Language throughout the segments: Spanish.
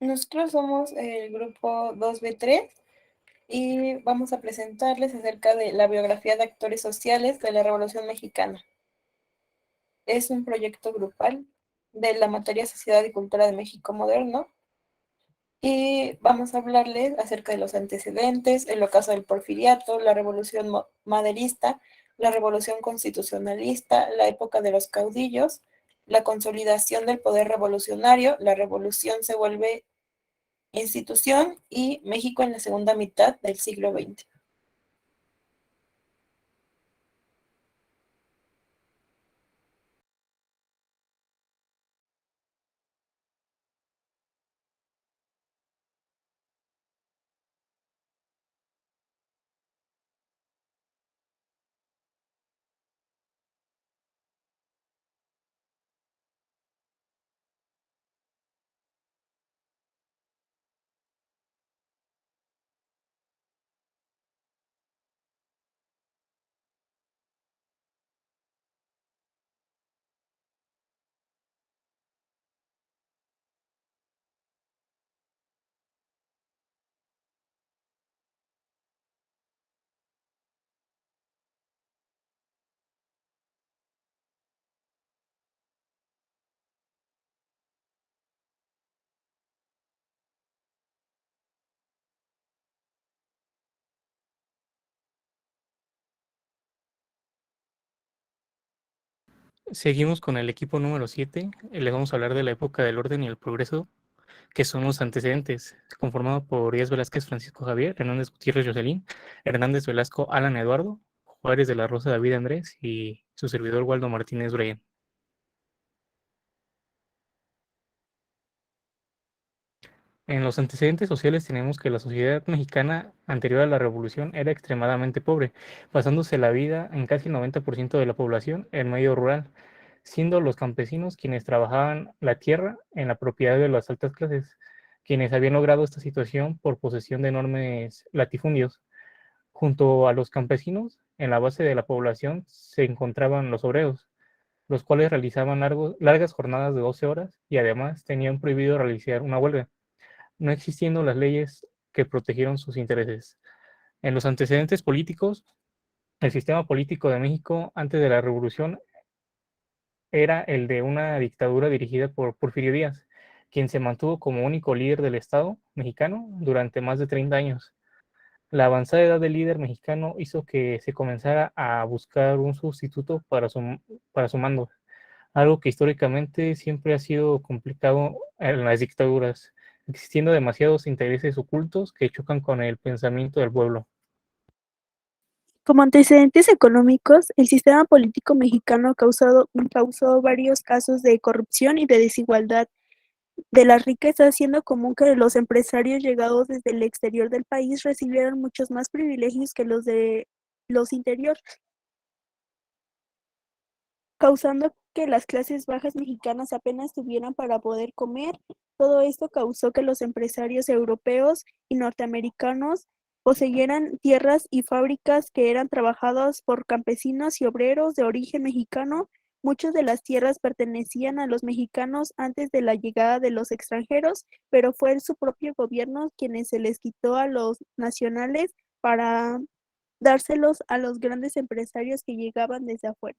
Nosotros somos el grupo 2B3 y vamos a presentarles acerca de la biografía de actores sociales de la Revolución Mexicana. Es un proyecto grupal de la materia Sociedad y Cultura de México Moderno y vamos a hablarles acerca de los antecedentes, el ocaso del Porfiriato, la Revolución Maderista, la Revolución Constitucionalista, la época de los caudillos, la consolidación del poder revolucionario, la revolución se vuelve institución y México en la segunda mitad del siglo XX. Seguimos con el equipo número 7. Les vamos a hablar de la época del orden y el progreso, que son los antecedentes, conformado por Díaz Velázquez, Francisco Javier, Hernández Gutiérrez, Jocelyn, Hernández Velasco, Alan Eduardo, Juárez de la Rosa, David Andrés y su servidor Waldo Martínez Bryan. En los antecedentes sociales tenemos que la sociedad mexicana anterior a la revolución era extremadamente pobre, basándose la vida en casi el 90% de la población en medio rural, siendo los campesinos quienes trabajaban la tierra en la propiedad de las altas clases, quienes habían logrado esta situación por posesión de enormes latifundios. Junto a los campesinos, en la base de la población se encontraban los obreros, los cuales realizaban largas jornadas de 12 horas y además tenían prohibido realizar una huelga, no existiendo las leyes que protegieron sus intereses. En los antecedentes políticos, el sistema político de México antes de la revolución era el de una dictadura dirigida por Porfirio Díaz, quien se mantuvo como único líder del Estado mexicano durante más de 30 años. La avanzada edad del líder mexicano hizo que se comenzara a buscar un sustituto para su mando, algo que históricamente siempre ha sido complicado en las dictaduras, existiendo demasiados intereses ocultos que chocan con el pensamiento del pueblo. Como antecedentes económicos, el sistema político mexicano causó varios casos de corrupción y de desigualdad de la riqueza, haciendo común que los empresarios llegados desde el exterior del país recibieran muchos más privilegios que los de los interiores, causando que las clases bajas mexicanas apenas tuvieran para poder comer. Todo esto causó que los empresarios europeos y norteamericanos poseyeran tierras y fábricas que eran trabajadas por campesinos y obreros de origen mexicano. Muchas de las tierras pertenecían a los mexicanos antes de la llegada de los extranjeros, pero fue su propio gobierno quienes se les quitó a los nacionales para dárselos a los grandes empresarios que llegaban desde afuera.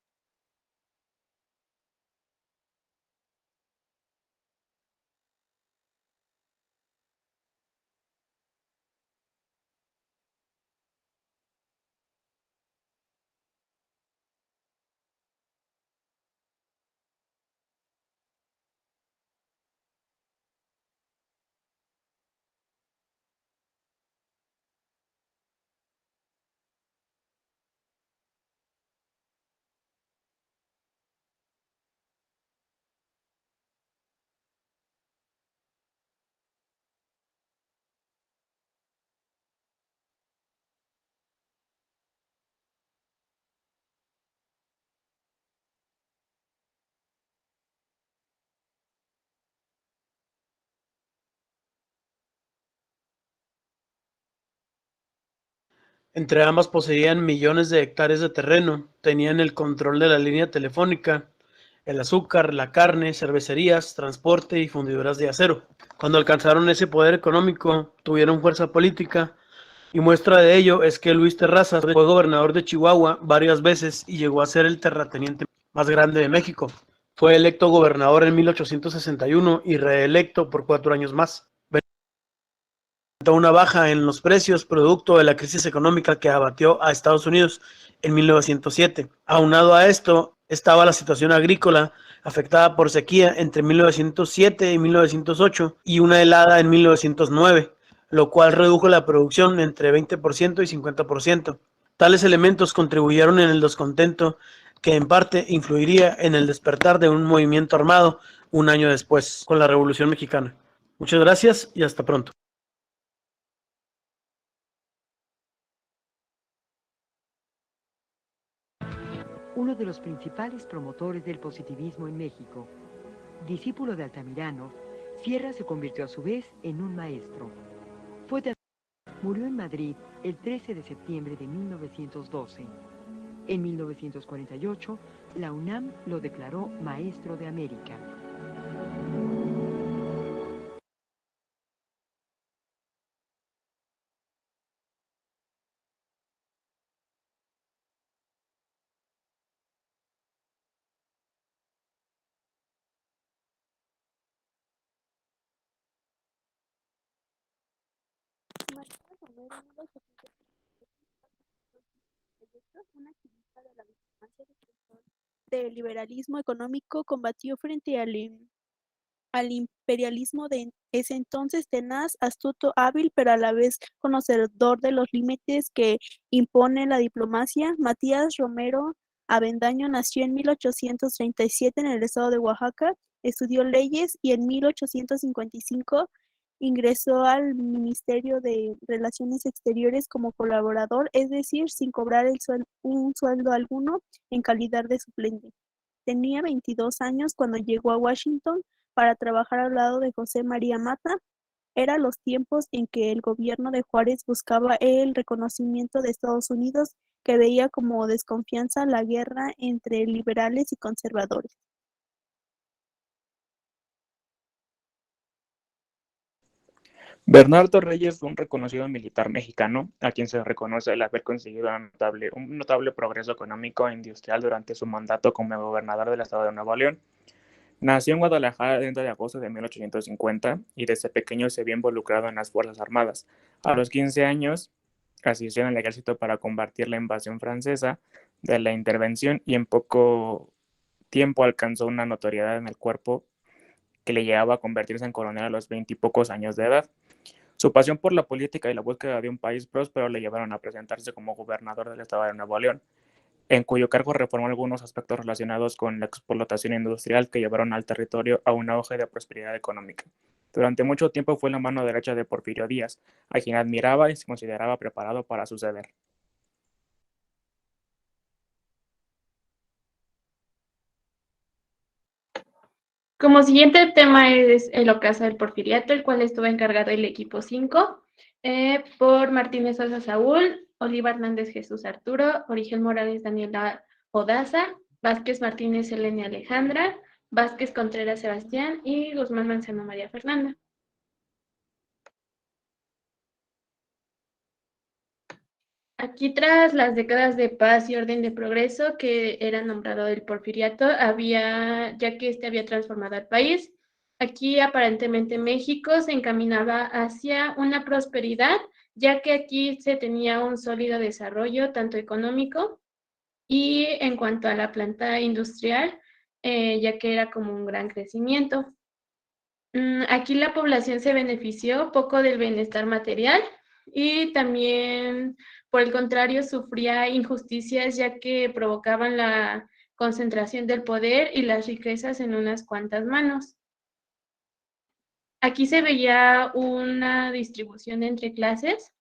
Entre ambas poseían millones de hectáreas de terreno, tenían el control de la línea telefónica, el azúcar, la carne, cervecerías, transporte y fundidoras de acero. Cuando alcanzaron ese poder económico, tuvieron fuerza política, y muestra de ello es que Luis Terrazas fue gobernador de Chihuahua varias veces y llegó a ser el terrateniente más grande de México. Fue electo gobernador en 1861 y reelecto por 4 años más. Una baja en los precios producto de la crisis económica que abatió a Estados Unidos en 1907. Aunado a esto estaba la situación agrícola afectada por sequía entre 1907 y 1908 y una helada en 1909, lo cual redujo la producción entre 20% y 50%. Tales elementos contribuyeron en el descontento que en parte influiría en el despertar de un movimiento armado un año después, con la Revolución Mexicana. Muchas gracias y hasta pronto. Uno de los principales promotores del positivismo en México. Discípulo de Altamirano, Sierra se convirtió a su vez en un maestro. Murió en Madrid el 13 de septiembre de 1912. En 1948, la UNAM lo declaró Maestro de América. Una activista de la diplomacia del liberalismo económico, combatió frente al imperialismo de ese entonces, tenaz, astuto, hábil, pero a la vez conocedor de los límites que impone la diplomacia. Matías Romero Avendaño nació en 1837 en el estado de Oaxaca, estudió leyes y en 1855 ingresó al Ministerio de Relaciones Exteriores como colaborador, es decir, sin cobrar un sueldo alguno, en calidad de suplente. Tenía 22 años cuando llegó a Washington para trabajar al lado de José María Mata. Eran los tiempos en que el gobierno de Juárez buscaba el reconocimiento de Estados Unidos, que veía como desconfianza la guerra entre liberales y conservadores. Bernardo Reyes fue un reconocido militar mexicano a quien se reconoce el haber conseguido un notable progreso económico e industrial durante su mandato como gobernador del estado de Nuevo León. Nació en Guadalajara el 30 de agosto de 1850 y desde pequeño se vio involucrado en las Fuerzas Armadas. A los 15 años asistió en el ejército para combatir la invasión francesa de la intervención y en poco tiempo alcanzó una notoriedad en el cuerpo que le llevaba a convertirse en coronel a los 20 y pocos años de edad. Su pasión por la política y la búsqueda de un país próspero le llevaron a presentarse como gobernador del estado de Nuevo León, en cuyo cargo reformó algunos aspectos relacionados con la explotación industrial que llevaron al territorio a un auge de prosperidad económica. Durante mucho tiempo fue la mano derecha de Porfirio Díaz, a quien admiraba y se consideraba preparado para suceder. Como siguiente tema es el ocaso del Porfiriato, el cual estuvo encargado el equipo 5, por Martínez Sosa Saúl, Oliva Hernández Jesús Arturo, Origen Morales Daniela Odaza, Vázquez Martínez Elena Alejandra, Vázquez Contreras Sebastián y Guzmán Manzano María Fernanda. Aquí, tras las décadas de paz y orden de progreso que era nombrado el Porfiriato, ya que este había transformado al país, aquí aparentemente México se encaminaba hacia una prosperidad, ya que aquí se tenía un sólido desarrollo tanto económico y en cuanto a la planta industrial, ya que era como un gran crecimiento. Aquí la población se benefició poco del bienestar material y también, por el contrario, sufría injusticias ya que provocaban la concentración del poder y las riquezas en unas cuantas manos. Aquí se veía una distribución entre clases,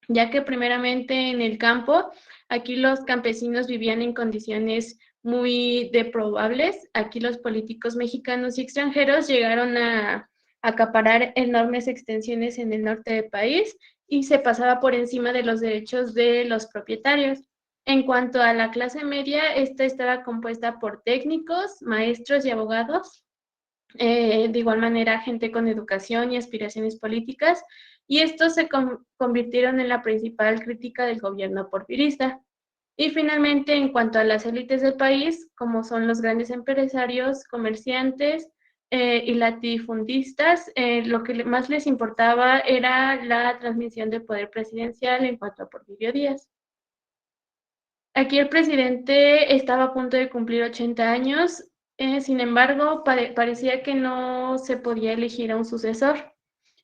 ya que primeramente en el campo, aquí los campesinos vivían en condiciones muy deprobables. Aquí los políticos mexicanos y extranjeros llegaron a acaparar enormes extensiones en el norte del país y se pasaba por encima de los derechos de los propietarios. En cuanto a la clase media, esta estaba compuesta por técnicos, maestros y abogados, de igual manera gente con educación y aspiraciones políticas, y estos se convirtieron en la principal crítica del gobierno porfirista. Y finalmente, en cuanto a las élites del país, como son los grandes empresarios, comerciantes y latifundistas, lo que más les importaba era la transmisión del poder presidencial en cuanto a Porfirio Díaz. Aquí el presidente estaba a punto de cumplir 80 años, sin embargo, parecía que no se podía elegir a un sucesor.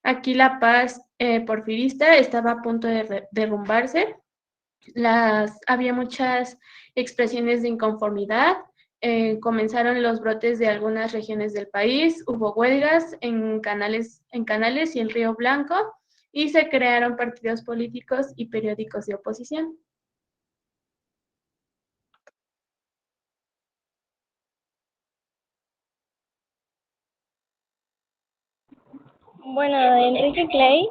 Aquí la paz porfirista estaba a punto de derrumbarse. Había muchas expresiones de inconformidad, comenzaron los brotes de algunas regiones del país, hubo huelgas en Canales y en Río Blanco, y se crearon partidos políticos y periódicos de oposición. Bueno, Enrique Clay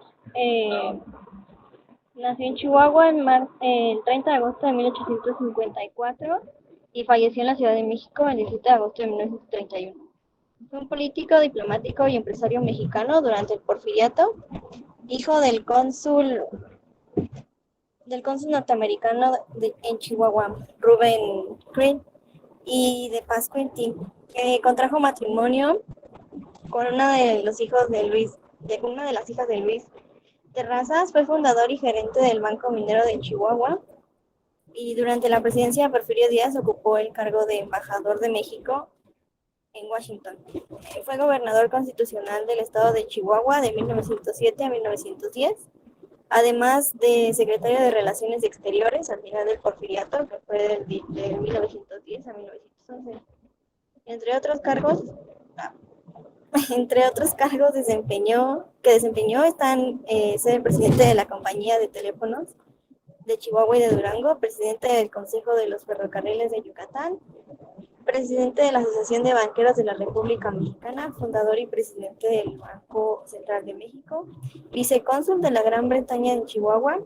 nació en Chihuahua el 30 de agosto de 1854 y falleció en la Ciudad de México el 17 de agosto de 1931. Fue un político, diplomático y empresario mexicano durante el Porfiriato, hijo del cónsul norteamericano en Chihuahua, Rubén Green, y de Paz Quintín, que contrajo matrimonio con una de las hijas de Luis Terrazas. Fue fundador y gerente del Banco Minero de Chihuahua, y durante la presidencia de Porfirio Díaz ocupó el cargo de embajador de México en Washington. Fue gobernador constitucional del estado de Chihuahua de 1907 a 1910, además de secretario de Relaciones Exteriores al final del Porfiriato, que fue de 1910 a 1911. Entre otros cargos desempeñó están ser presidente de la Compañía de Teléfonos de Chihuahua y de Durango, presidente del Consejo de los Ferrocarriles de Yucatán, presidente de la Asociación de Banqueros de la República Mexicana, fundador y presidente del Banco Central de México, vicecónsul de la Gran Bretaña en Chihuahua,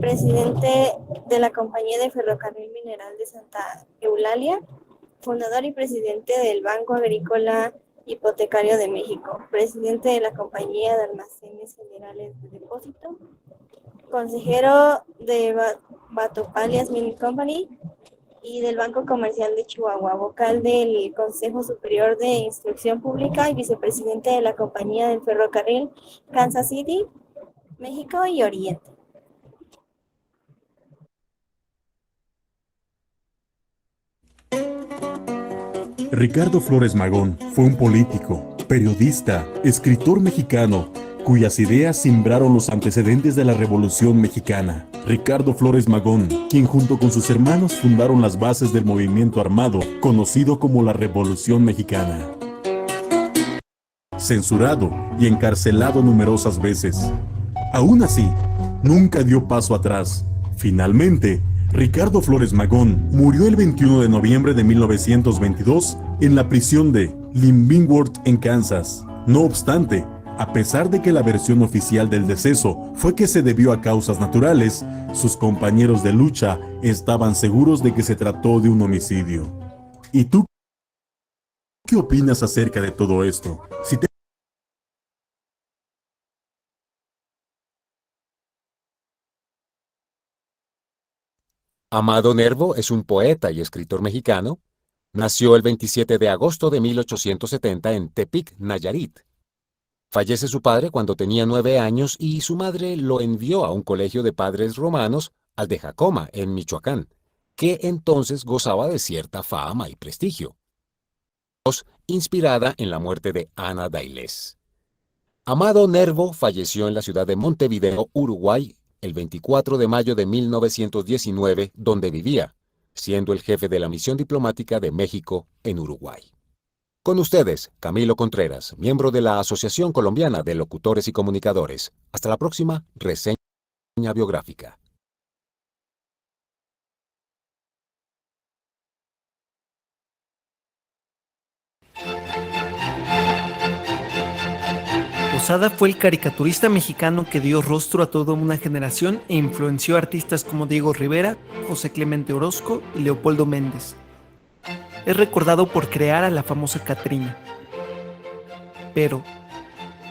presidente de la Compañía de Ferrocarril Mineral de Santa Eulalia, fundador y presidente del Banco Agrícola Hipotecario de México, presidente de la Compañía de Almacenes Generales de Depósito, consejero de Batopalias Mining Company y del Banco Comercial de Chihuahua, vocal del Consejo Superior de Instrucción Pública y vicepresidente de la Compañía del Ferrocarril Kansas City, México y Oriente. Ricardo Flores Magón fue un político, periodista, escritor mexicano, cuyas ideas simbraron los antecedentes de la Revolución Mexicana. Ricardo Flores Magón, quien junto con sus hermanos fundaron las bases del movimiento armado, conocido como la Revolución Mexicana. Censurado y encarcelado numerosas veces. Aún así, nunca dio paso atrás. Finalmente, Ricardo Flores Magón murió el 21 de noviembre de 1922 en la prisión de Leavenworth en Kansas. No obstante, a pesar de que la versión oficial del deceso fue que se debió a causas naturales, sus compañeros de lucha estaban seguros de que se trató de un homicidio. ¿Y tú qué opinas acerca de todo esto? Amado Nervo es un poeta y escritor mexicano. Nació el 27 de agosto de 1870 en Tepic, Nayarit. Fallece su padre cuando tenía 9 años y su madre lo envió a un colegio de padres romanos al de Jacoma, en Michoacán, que entonces gozaba de cierta fama y prestigio, inspirada en la muerte de Ana Dailés. Amado Nervo falleció en la ciudad de Montevideo, Uruguay, el 24 de mayo de 1919, donde vivía, siendo el jefe de la misión diplomática de México en Uruguay. Con ustedes, Camilo Contreras, miembro de la Asociación Colombiana de Locutores y Comunicadores. Hasta la próxima reseña biográfica. Posada fue el caricaturista mexicano que dio rostro a toda una generación e influenció a artistas como Diego Rivera, José Clemente Orozco y Leopoldo Méndez. Es recordado por crear a la famosa Catrina. Pero,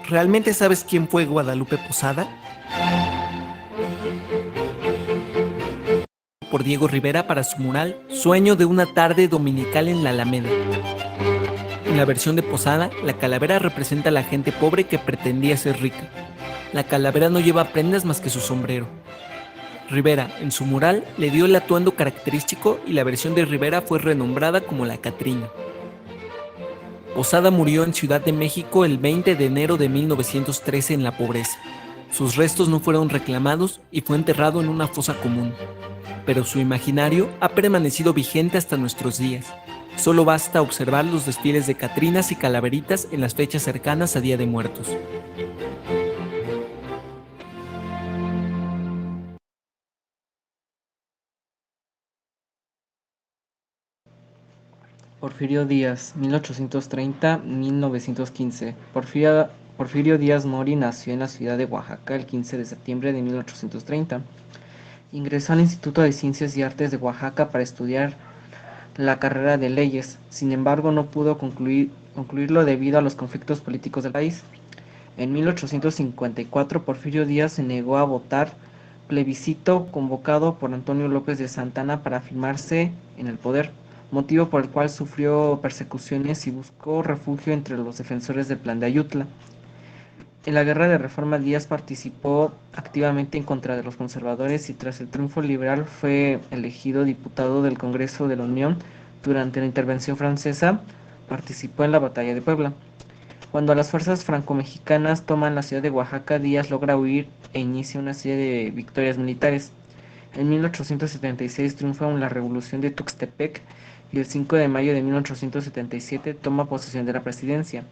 ¿realmente sabes quién fue Guadalupe Posada? Por Diego Rivera para su mural Sueño de una tarde dominical en la Alameda. En la versión de Posada, la calavera representa a la gente pobre que pretendía ser rica. La calavera no lleva prendas más que su sombrero. Rivera, en su mural, le dio el atuendo característico y la versión de Rivera fue renombrada como la Catrina. Posada murió en Ciudad de México el 20 de enero de 1913 en la pobreza. Sus restos no fueron reclamados y fue enterrado en una fosa común. Pero su imaginario ha permanecido vigente hasta nuestros días. Solo basta observar los desfiles de catrinas y calaveritas en las fechas cercanas a Día de Muertos. Porfirio Díaz, 1830-1915. Porfirio Díaz Mori nació en la ciudad de Oaxaca el 15 de septiembre de 1830. Ingresó al Instituto de Ciencias y Artes de Oaxaca para estudiar la carrera de leyes. Sin embargo, no pudo concluirlo debido a los conflictos políticos del país. En 1854, Porfirio Díaz se negó a votar plebiscito convocado por Antonio López de Santana para afirmarse en el poder, motivo por el cual sufrió persecuciones y buscó refugio entre los defensores del Plan de Ayutla. En la Guerra de Reforma, Díaz participó activamente en contra de los conservadores y tras el triunfo liberal fue elegido diputado del Congreso de la Unión. Durante la intervención francesa, participó en la Batalla de Puebla. Cuando las fuerzas franco-mexicanas toman la ciudad de Oaxaca, Díaz logra huir e inicia una serie de victorias militares. En 1876 triunfa en la Revolución de Tuxtepec y el 5 de mayo de 1877 toma posesión de la presidencia.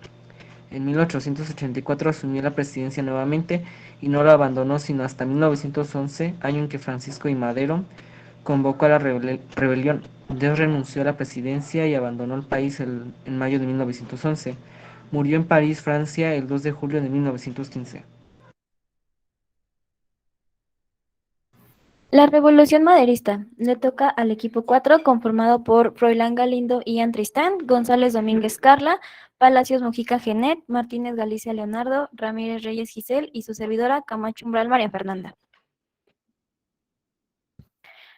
En 1884 asumió la presidencia nuevamente y no la abandonó sino hasta 1911, año en que Francisco I. Madero convocó a la rebelión. Díaz renunció a la presidencia y abandonó el país en mayo de 1911. Murió en París, Francia, el 2 de julio de 1915. La Revolución Maderista le toca al equipo 4 conformado por Froilán Galindo y Ian Tristán, González Domínguez Carla, Palacios Mojica Genet, Martínez Galicia Leonardo, Ramírez Reyes Giselle y su servidora Camacho Umbral María Fernanda.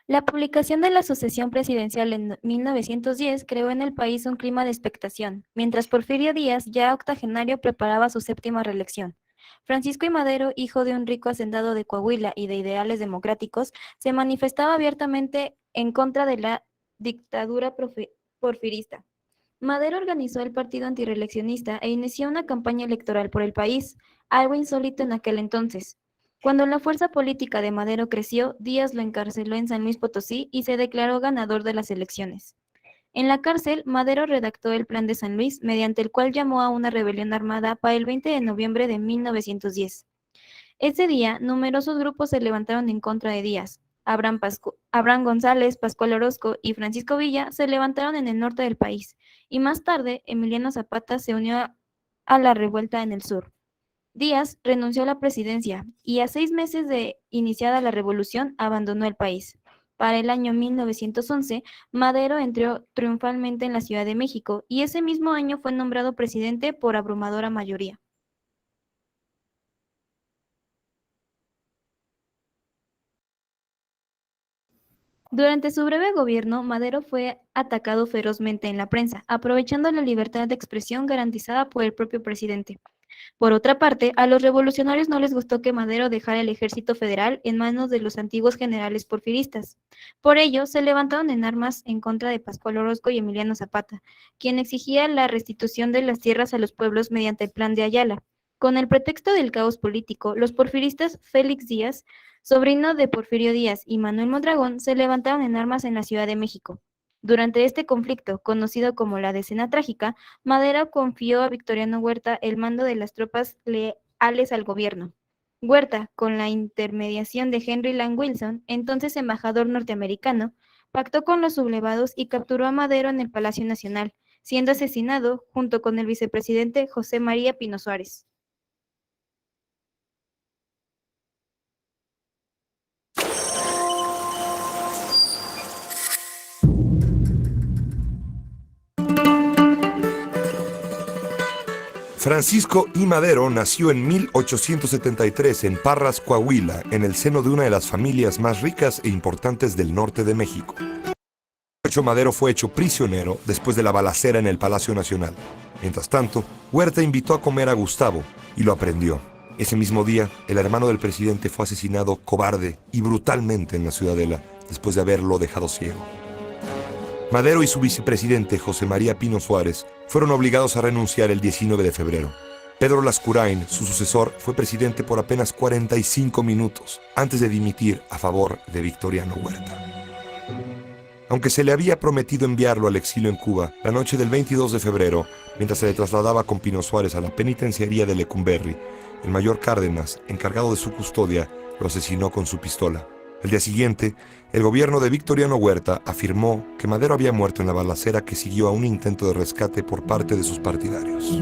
La publicación de la sucesión presidencial en 1910 creó en el país un clima de expectación, mientras Porfirio Díaz, ya octogenario, preparaba su séptima reelección. Francisco I. Madero, hijo de un rico hacendado de Coahuila y de ideales democráticos, se manifestaba abiertamente en contra de la dictadura porfirista. Madero organizó el partido antireeleccionista e inició una campaña electoral por el país, algo insólito en aquel entonces. Cuando la fuerza política de Madero creció, Díaz lo encarceló en San Luis Potosí y se declaró ganador de las elecciones. En la cárcel, Madero redactó el Plan de San Luis, mediante el cual llamó a una rebelión armada para el 20 de noviembre de 1910. Ese día, numerosos grupos se levantaron en contra de Díaz. Abraham González, Pascual Orozco y Francisco Villa se levantaron en el norte del país, y más tarde Emiliano Zapata se unió a la revuelta en el sur. Díaz renunció a la presidencia y a 6 meses de iniciada la revolución abandonó el país. Para el año 1911, Madero entró triunfalmente en la Ciudad de México y ese mismo año fue nombrado presidente por abrumadora mayoría. Durante su breve gobierno, Madero fue atacado ferozmente en la prensa, aprovechando la libertad de expresión garantizada por el propio presidente. Por otra parte, a los revolucionarios no les gustó que Madero dejara el ejército federal en manos de los antiguos generales porfiristas. Por ello, se levantaron en armas en contra de Pascual Orozco y Emiliano Zapata, quien exigía la restitución de las tierras a los pueblos mediante el Plan de Ayala. Con el pretexto del caos político, los porfiristas Félix Díaz, sobrino de Porfirio Díaz, y Manuel Mondragón se levantaron en armas en la Ciudad de México. Durante este conflicto, conocido como la Decena Trágica, Madero confió a Victoriano Huerta el mando de las tropas leales al gobierno. Huerta, con la intermediación de Henry Lang Wilson, entonces embajador norteamericano, pactó con los sublevados y capturó a Madero en el Palacio Nacional, siendo asesinado junto con el vicepresidente José María Pino Suárez. Francisco I. Madero nació en 1873 en Parras, Coahuila, en el seno de una de las familias más ricas e importantes del norte de México. Madero fue hecho prisionero después de la balacera en el Palacio Nacional. Mientras tanto, Huerta invitó a comer a Gustavo y lo aprendió. Ese mismo día, el hermano del presidente fue asesinado cobarde y brutalmente en la Ciudadela, después de haberlo dejado ciego. Madero y su vicepresidente, José María Pino Suárez, fueron obligados a renunciar el 19 de febrero. Pedro Lascurain, su sucesor, fue presidente por apenas 45 minutos antes de dimitir a favor de Victoriano Huerta. Aunque se le había prometido enviarlo al exilio en Cuba, la noche del 22 de febrero, mientras se le trasladaba con Pino Suárez a la penitenciaría de Lecumberri, el mayor Cárdenas, encargado de su custodia, lo asesinó con su pistola. El día siguiente, el gobierno de Victoriano Huerta afirmó que Madero había muerto en la balacera que siguió a un intento de rescate por parte de sus partidarios.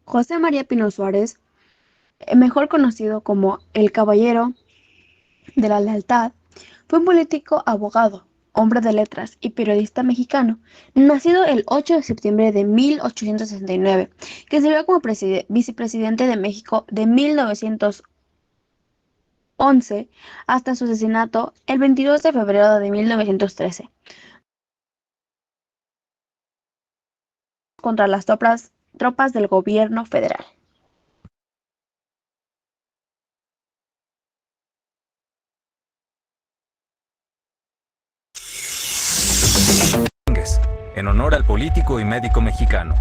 José María Pino Suárez, mejor conocido como el Caballero de la Lealtad, fue un político, abogado, hombre de letras y periodista mexicano, nacido el 8 de septiembre de 1869, que sirvió como vicepresidente de México de 1911 hasta su asesinato el 22 de febrero de 1913. Contra las tropas del gobierno federal. En honor al político y médico mexicano.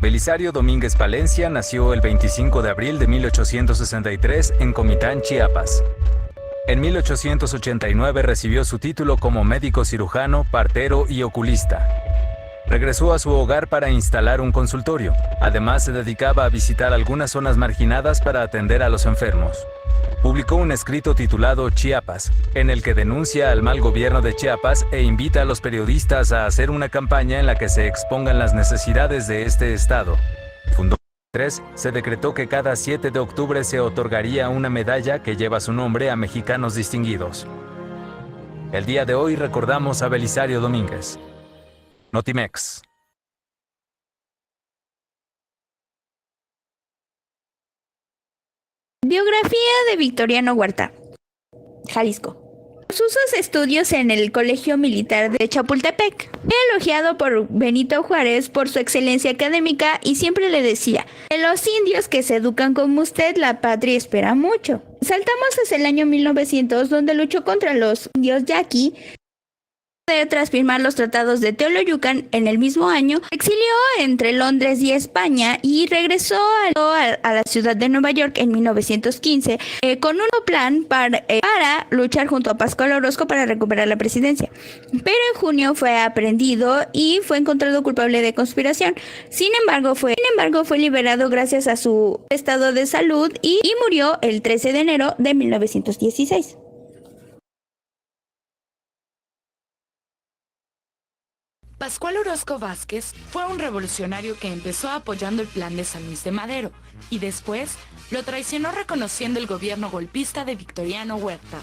Belisario Domínguez Palencia nació el 25 de abril de 1863 en Comitán, Chiapas. En 1889 recibió su título como médico cirujano, partero y oculista. Regresó a su hogar para instalar un consultorio. Además, se dedicaba a visitar algunas zonas marginadas para atender a los enfermos. Publicó un escrito titulado Chiapas, en el que denuncia al mal gobierno de Chiapas e invita a los periodistas a hacer una campaña en la que se expongan las necesidades de este estado. Fundó 3, se decretó que cada 7 de octubre se otorgaría una medalla que lleva su nombre a mexicanos distinguidos. El día de hoy recordamos a Belisario Domínguez. Notimex. Biografía de Victoriano Huerta, Jalisco. Sus estudios en el Colegio Militar de Chapultepec. Fue elogiado por Benito Juárez por su excelencia académica y siempre le decía: de los indios que se educan como usted, la patria espera mucho. Saltamos hacia el año 1900, donde luchó contra los indios yaqui. Tras firmar los tratados de Teoloyucan en el mismo año, se exilió entre Londres y España y regresó a la ciudad de Nueva York en 1915 con un plan para luchar junto a Pascual Orozco para recuperar la presidencia. Pero en junio fue aprehendido y fue encontrado culpable de conspiración. Sin embargo, fue liberado gracias a su estado de salud y murió el 13 de enero de 1916. Pascual Orozco Vázquez fue un revolucionario que empezó apoyando el plan de San Luis de Madero y después lo traicionó reconociendo el gobierno golpista de Victoriano Huerta.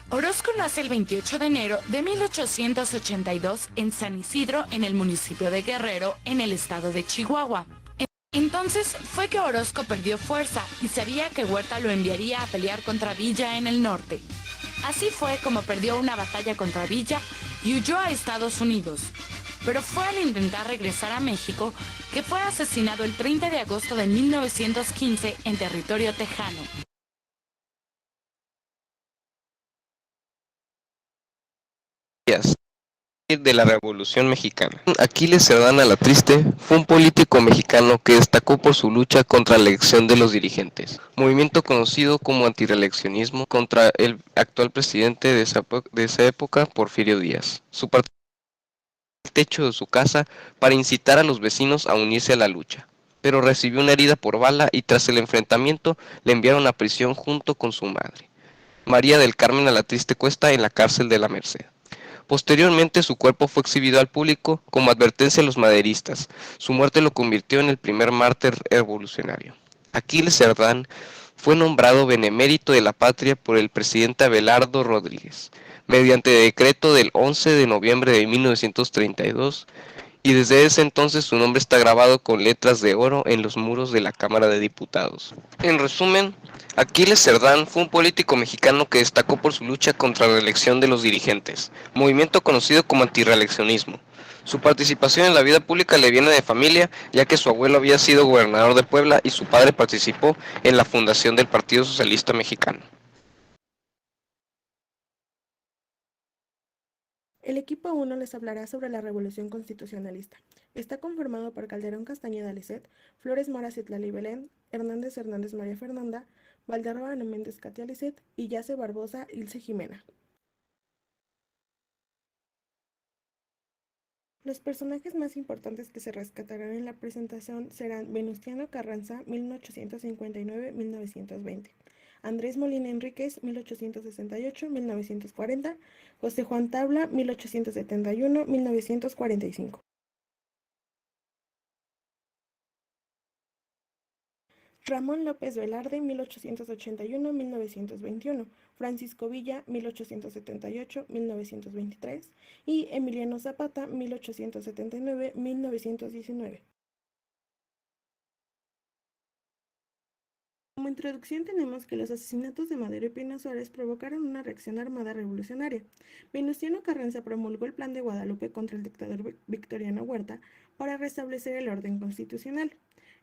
Orozco nace el 28 de enero de 1882 en San Isidro, en el municipio de Guerrero, en el estado de Chihuahua. Entonces fue que Orozco perdió fuerza y sabía que Huerta lo enviaría a pelear contra Villa en el norte. Así fue como perdió una batalla contra Villa y huyó a Estados Unidos. Pero fue al intentar regresar a México que fue asesinado el 30 de agosto de 1915 en territorio tejano. De la Revolución Mexicana. Aquiles Cerdán Alatriste fue un político mexicano que destacó por su lucha contra la elección de los dirigentes, movimiento conocido como antireeleccionismo contra el actual presidente de esa época, Porfirio Díaz. Su partido el techo de su casa para incitar a los vecinos a unirse a la lucha, pero recibió una herida por bala y tras el enfrentamiento le enviaron a prisión junto con su madre, María del Carmen Alatriste Cuesta, en la cárcel de la Merced. Posteriormente su cuerpo fue exhibido al público como advertencia a los maderistas. Su muerte lo convirtió en el primer mártir revolucionario. Aquiles Cerdán fue nombrado benemérito de la patria por el presidente Abelardo Rodríguez, mediante decreto del 11 de noviembre de 1932, y desde ese entonces su nombre está grabado con letras de oro en los muros de la Cámara de Diputados. En resumen, Aquiles Cerdán fue un político mexicano que destacó por su lucha contra la reelección de los dirigentes, movimiento conocido como antirreeleccionismo. Su participación en la vida pública le viene de familia, ya que su abuelo había sido gobernador de Puebla y su padre participó en la fundación del Partido Socialista Mexicano. El equipo 1 les hablará sobre la Revolución Constitucionalista. Está conformado por Calderón Castañeda Lisset, Flores Mora Citlali Belén, Hernández Hernández María Fernanda, Valderrábano Méndez Katia Lisset y Yace Barbosa Ilse Jimena. Los personajes más importantes que se rescatarán en la presentación serán Venustiano Carranza, 1859-1920, Andrés Molina Enríquez, 1868-1940, José Juan Tabla, 1871-1945. Ramón López Velarde, 1881-1921, Francisco Villa, 1878-1923 y Emiliano Zapata, 1879-1919. Como introducción tenemos que los asesinatos de Madero y Pino Suárez provocaron una reacción armada revolucionaria. Venustiano Carranza promulgó el Plan de Guadalupe contra el dictador Victoriano Huerta para restablecer el orden constitucional.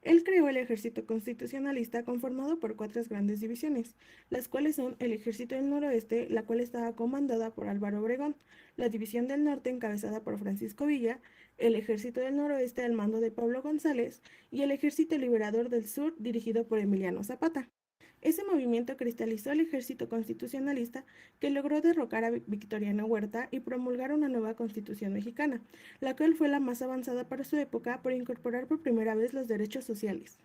Él creó el Ejército Constitucionalista conformado por 4 grandes divisiones, las cuales son el Ejército del Noroeste, la cual estaba comandada por Álvaro Obregón, la División del Norte encabezada por Francisco Villa, el Ejército del Noroeste al mando de Pablo González y el Ejército Liberador del Sur dirigido por Emiliano Zapata. Ese movimiento cristalizó el Ejército Constitucionalista que logró derrocar a Victoriano Huerta y promulgar una nueva Constitución mexicana, la cual fue la más avanzada para su época por incorporar por primera vez los derechos sociales.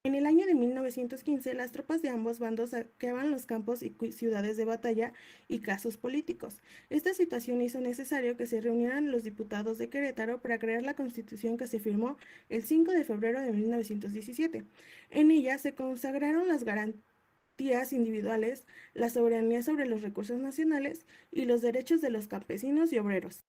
En el año de 1915, las tropas de ambos bandos saqueaban los campos y ciudades de batalla y casos políticos. Esta situación hizo necesario que se reunieran los diputados de Querétaro para crear la Constitución que se firmó el 5 de febrero de 1917. En ella se consagraron las garantías individuales, la soberanía sobre los recursos nacionales y los derechos de los campesinos y obreros.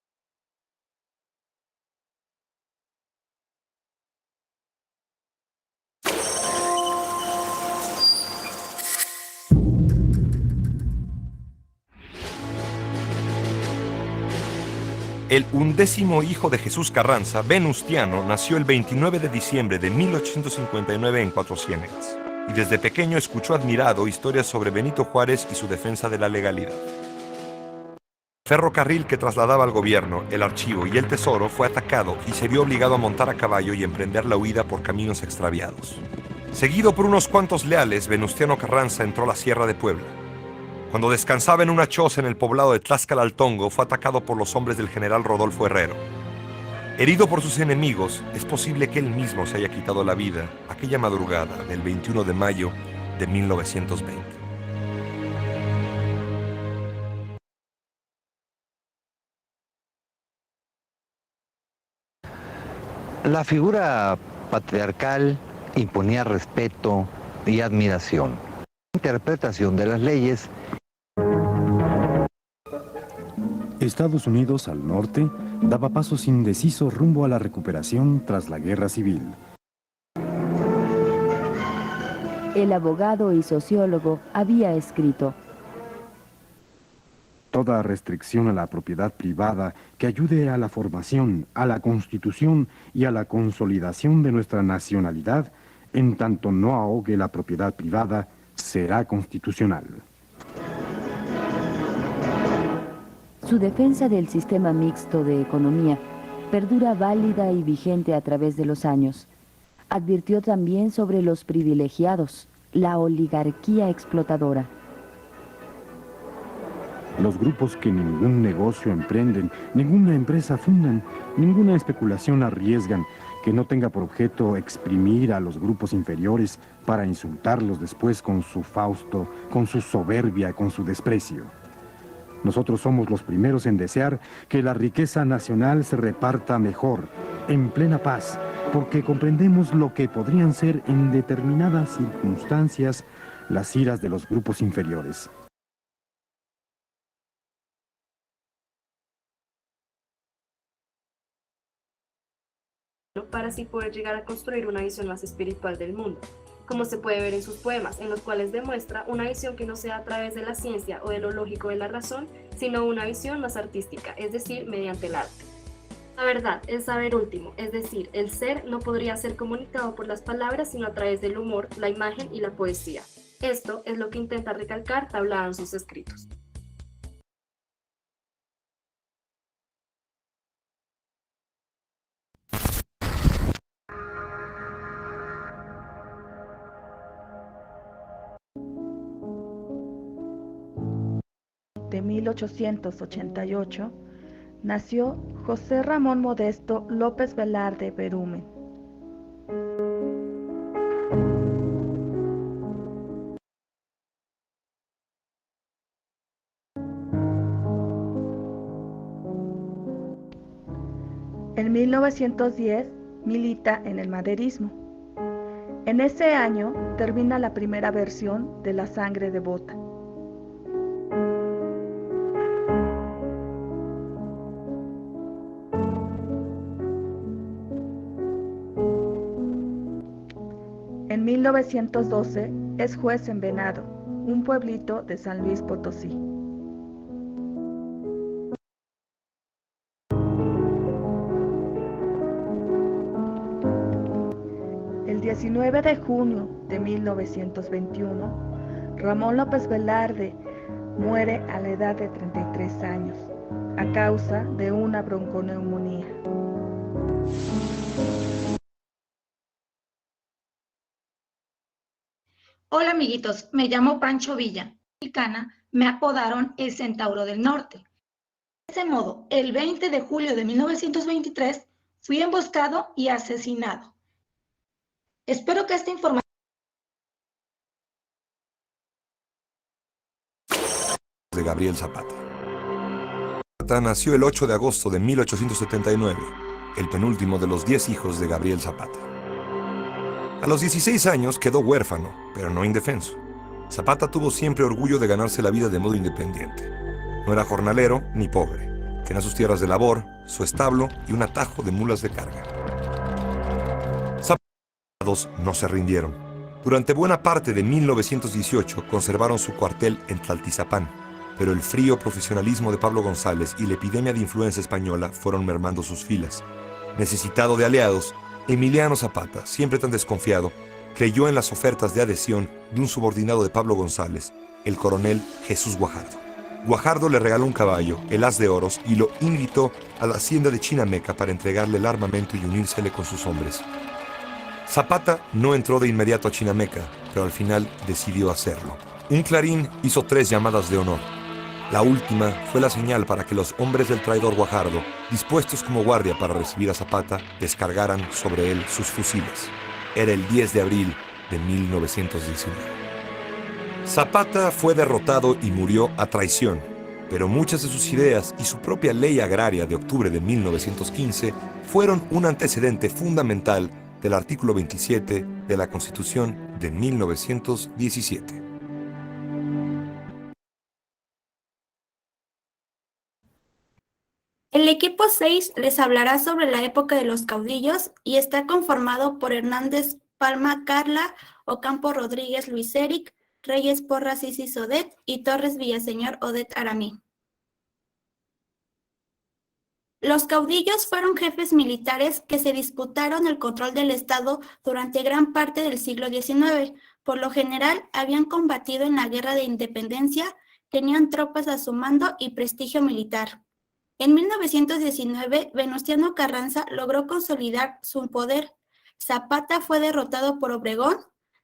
El 11º hijo de Jesús Carranza, Venustiano, nació el 29 de diciembre de 1859 en Cuatro Ciénegas, y desde pequeño escuchó admirado historias sobre Benito Juárez y su defensa de la legalidad. El ferrocarril que trasladaba al gobierno, el archivo y el tesoro fue atacado y se vio obligado a montar a caballo y emprender la huida por caminos extraviados. Seguido por unos cuantos leales, Venustiano Carranza entró a la Sierra de Puebla. Cuando descansaba en una choza en el poblado de Tlaxcalaltongo, fue atacado por los hombres del general Rodolfo Herrero. Herido por sus enemigos, es posible que él mismo se haya quitado la vida aquella madrugada del 21 de mayo de 1920. La figura patriarcal imponía respeto y admiración. La interpretación de las leyes. Estados Unidos, al norte, daba pasos indecisos rumbo a la recuperación tras la Guerra Civil. El abogado y sociólogo había escrito: Toda restricción a la propiedad privada que ayude a la formación, a la constitución y a la consolidación de nuestra nacionalidad, en tanto no ahogue la propiedad privada, será constitucional. Su defensa del sistema mixto de economía perdura válida y vigente a través de los años. Advirtió también sobre los privilegiados, la oligarquía explotadora. Los grupos que ningún negocio emprenden, ninguna empresa fundan, ninguna especulación arriesgan, que no tenga por objeto exprimir a los grupos inferiores para insultarlos después con su fausto, con su soberbia, con su desprecio. Nosotros somos los primeros en desear que la riqueza nacional se reparta mejor, en plena paz, porque comprendemos lo que podrían ser en determinadas circunstancias las iras de los grupos inferiores. Para así poder llegar a construir una visión más espiritual del mundo, como se puede ver en sus poemas, en los cuales demuestra una visión que no sea a través de la ciencia o de lo lógico de la razón, sino una visión más artística, es decir, mediante el arte. La verdad, el saber último, es decir, el ser, no podría ser comunicado por las palabras, sino a través del humor, la imagen y la poesía. Esto es lo que intenta recalcar Tablada en sus escritos. De 1888, nació José Ramón Modesto López Velarde Berumen. En 1910 milita en el maderismo. En ese año termina la primera versión de La sangre devota. En 1912 es juez en Venado, un pueblito de San Luis Potosí. El 19 de junio de 1921, Ramón López Velarde muere a la edad de 33 años, a causa de una bronconeumonía. Hola amiguitos, me llamo Pancho Villa. Mexicana, me apodaron el Centauro del Norte. De ese modo, el 20 de julio de 1923 fui emboscado y asesinado. Espero que esta información... De Gabriel Zapata. Zapata nació el 8 de agosto de 1879, el penúltimo de los 10 hijos de Gabriel Zapata. A los 16 años quedó huérfano, pero no indefenso. Zapata tuvo siempre orgullo de ganarse la vida de modo independiente. No era jornalero ni pobre. Tenía sus tierras de labor, su establo y un atajo de mulas de carga. Zapata no se rindieron. Durante buena parte de 1918 conservaron su cuartel en Tlaltizapán, pero el frío profesionalismo de Pablo González y la epidemia de influenza española fueron mermando sus filas. Necesitado de aliados, Emiliano Zapata, siempre tan desconfiado, creyó en las ofertas de adhesión de un subordinado de Pablo González, el coronel Jesús Guajardo. Guajardo le regaló un caballo, el as de oros, y lo invitó a la hacienda de Chinameca para entregarle el armamento y unírsele con sus hombres. Zapata no entró de inmediato a Chinameca, pero al final decidió hacerlo. Un clarín hizo 3 llamadas de honor. La última fue la señal para que los hombres del traidor Guajardo, dispuestos como guardia para recibir a Zapata, descargaran sobre él sus fusiles. Era el 10 de abril de 1919. Zapata fue derrotado y murió a traición, pero muchas de sus ideas y su propia ley agraria de octubre de 1915 fueron un antecedente fundamental del artículo 27 de la Constitución de 1917. El equipo 6 les hablará sobre la época de los caudillos y está conformado por Hernández Palma Carla, Ocampo Rodríguez Luis Eric, Reyes Porras Isis Odet y Torres Villaseñor Odet Aramí. Los caudillos fueron jefes militares que se disputaron el control del Estado durante gran parte del siglo XIX. Por lo general, habían combatido en la Guerra de Independencia, tenían tropas a su mando y prestigio militar. En 1919, Venustiano Carranza logró consolidar su poder. Zapata fue derrotado por Obregón.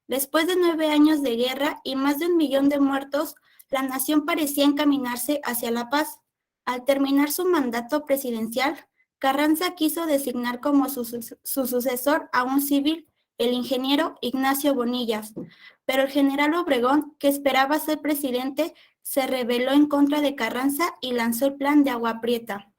Después de 9 años de guerra y más de 1 millón de muertos, la nación parecía encaminarse hacia la paz. Al terminar su mandato presidencial, Carranza quiso designar como su sucesor a un civil, el ingeniero Ignacio Bonillas, pero el general Obregón, que esperaba ser presidente, se rebeló en contra de Carranza y lanzó el plan de Agua Prieta.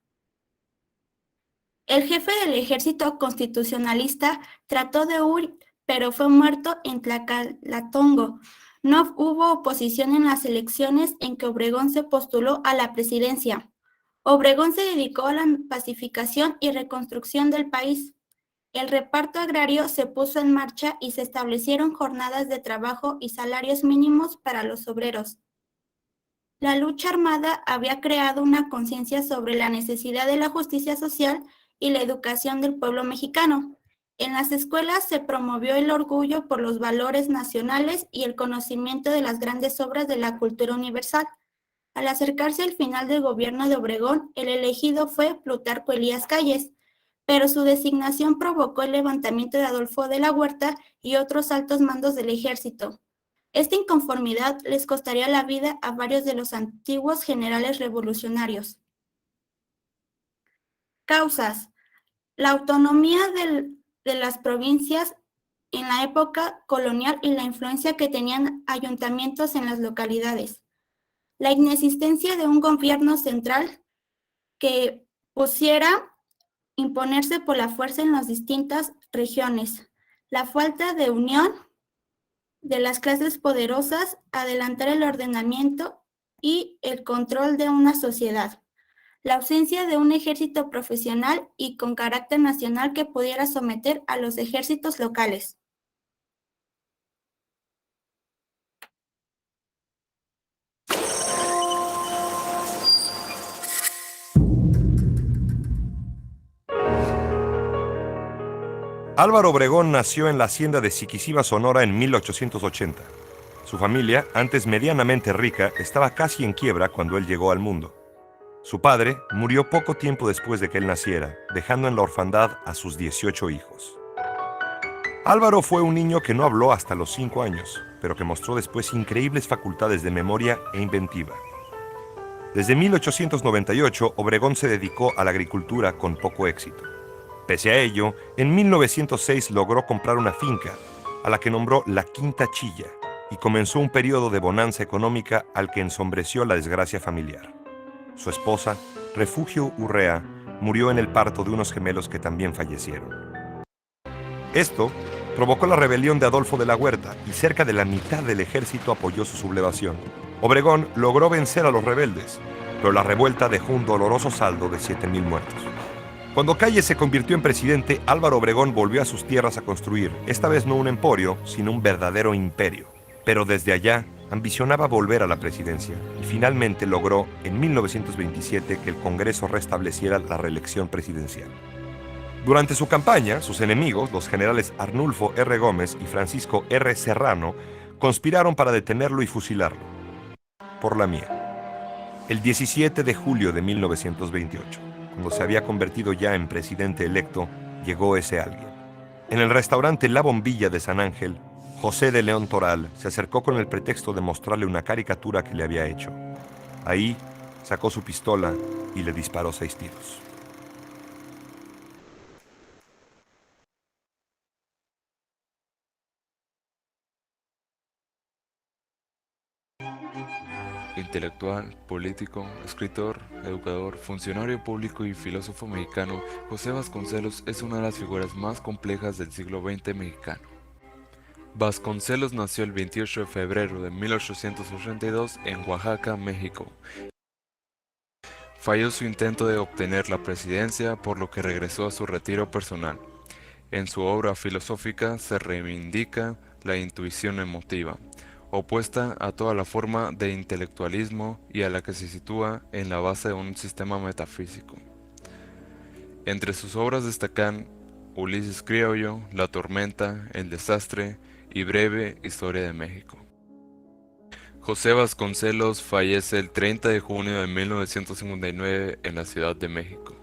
El jefe del ejército constitucionalista trató de huir, pero fue muerto en Tlacalatongo. No hubo oposición en las elecciones en que Obregón se postuló a la presidencia. Obregón se dedicó a la pacificación y reconstrucción del país. El reparto agrario se puso en marcha y se establecieron jornadas de trabajo y salarios mínimos para los obreros. La lucha armada había creado una conciencia sobre la necesidad de la justicia social y la educación del pueblo mexicano. En las escuelas se promovió el orgullo por los valores nacionales y el conocimiento de las grandes obras de la cultura universal. Al acercarse el final del gobierno de Obregón, el elegido fue Plutarco Elías Calles, pero su designación provocó el levantamiento de Adolfo de la Huerta y otros altos mandos del ejército. Esta inconformidad les costaría la vida a varios de los antiguos generales revolucionarios. Causas: la autonomía de las provincias en la época colonial y la influencia que tenían ayuntamientos en las localidades. La inexistencia de un gobierno central que pusiera imponerse por la fuerza en las distintas regiones. La falta de unión de las clases poderosas, adelantar el ordenamiento y el control de una sociedad. La ausencia de un ejército profesional y con carácter nacional que pudiera someter a los ejércitos locales. Álvaro Obregón nació en la hacienda de Siquicima, Sonora, en 1880. Su familia, antes medianamente rica, estaba casi en quiebra cuando él llegó al mundo. Su padre murió poco tiempo después de que él naciera, dejando en la orfandad a sus 18 hijos. Álvaro fue un niño que no habló hasta los 5 años, pero que mostró después increíbles facultades de memoria e inventiva. Desde 1898, Obregón se dedicó a la agricultura con poco éxito. Pese a ello, en 1906 logró comprar una finca, a la que nombró La Quinta Chilla, y comenzó un periodo de bonanza económica al que ensombreció la desgracia familiar. Su esposa, Refugio Urrea, murió en el parto de unos gemelos que también fallecieron. Esto provocó la rebelión de Adolfo de la Huerta y cerca de la mitad del ejército apoyó su sublevación. Obregón logró vencer a los rebeldes, pero la revuelta dejó un doloroso saldo de 7,000 muertos. Cuando Calles se convirtió en presidente, Álvaro Obregón volvió a sus tierras a construir, esta vez no un emporio, sino un verdadero imperio. Pero desde allá ambicionaba volver a la presidencia y finalmente logró en 1927 que el Congreso restableciera la reelección presidencial. Durante su campaña, sus enemigos, los generales Arnulfo R. Gómez y Francisco R. Serrano, conspiraron para detenerlo y fusilarlo. Por la mía. El 17 de julio de 1928. Cuando se había convertido ya en presidente electo, llegó ese alguien. En el restaurante La Bombilla de San Ángel, José de León Toral se acercó con el pretexto de mostrarle una caricatura que le había hecho. Ahí sacó su pistola y le disparó 6 tiros. Intelectual, político, escritor, educador, funcionario público y filósofo mexicano, José Vasconcelos es una de las figuras más complejas del siglo XX mexicano. Vasconcelos nació el 28 de febrero de 1882 en Oaxaca, México. Falló su intento de obtener la presidencia, por lo que regresó a su retiro personal. En su obra filosófica se reivindica la intuición emotiva, opuesta a toda la forma de intelectualismo y a la que se sitúa en la base de un sistema metafísico. Entre sus obras destacan Ulises Criollo, La Tormenta, El Desastre y Breve Historia de México. José Vasconcelos fallece el 30 de junio de 1959 en la Ciudad de México.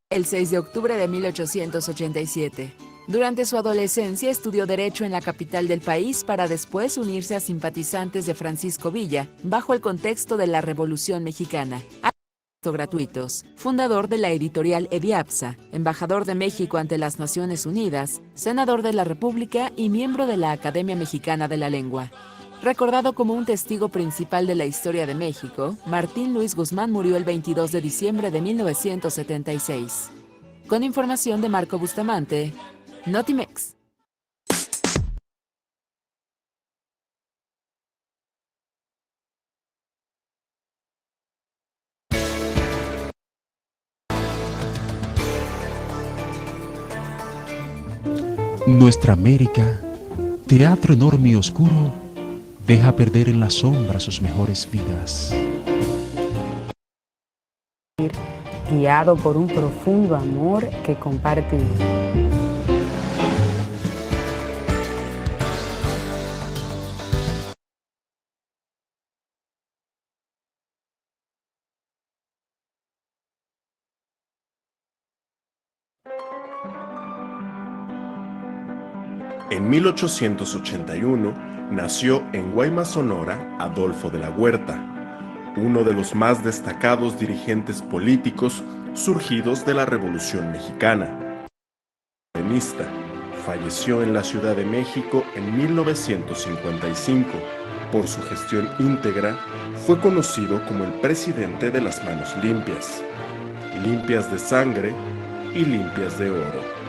El 6 de octubre de 1887. Durante su adolescencia estudió Derecho en la capital del país para después unirse a simpatizantes de Francisco Villa, bajo el contexto de la Revolución Mexicana. Gratuitos, fundador de la editorial Eviapsa, embajador de México ante las Naciones Unidas, senador de la República y miembro de la Academia Mexicana de la Lengua. Recordado como un testigo principal de la historia de México, Martín Luis Guzmán murió el 22 de diciembre de 1976. Con información de Marco Bustamante, Notimex. Nuestra América, teatro enorme y oscuro, deja perder en la sombra sus mejores vidas. Guiado por un profundo amor que comparten. En 1881 nació en Guaymas, Sonora, Adolfo de la Huerta, uno de los más destacados dirigentes políticos surgidos de la Revolución Mexicana. Morenista, falleció en la Ciudad de México en 1955. Por su gestión íntegra, fue conocido como el presidente de las manos limpias, limpias de sangre y limpias de oro.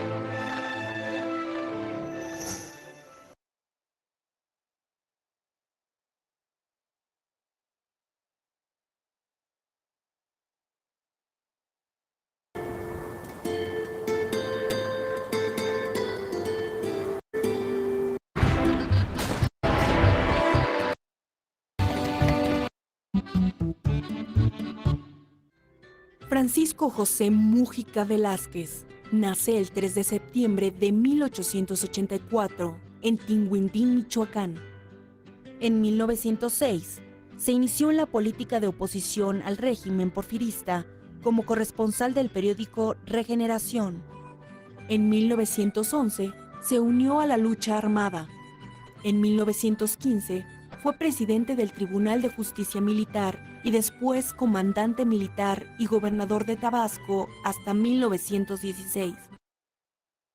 Francisco José Mújica Velázquez nace el 3 de septiembre de 1884 en Tinguindín, Michoacán. En 1906 se inició en la política de oposición al régimen porfirista como corresponsal del periódico Regeneración. En 1911 se unió a la lucha armada. En 1915 fue presidente del Tribunal de Justicia Militar y después comandante militar y gobernador de Tabasco hasta 1916.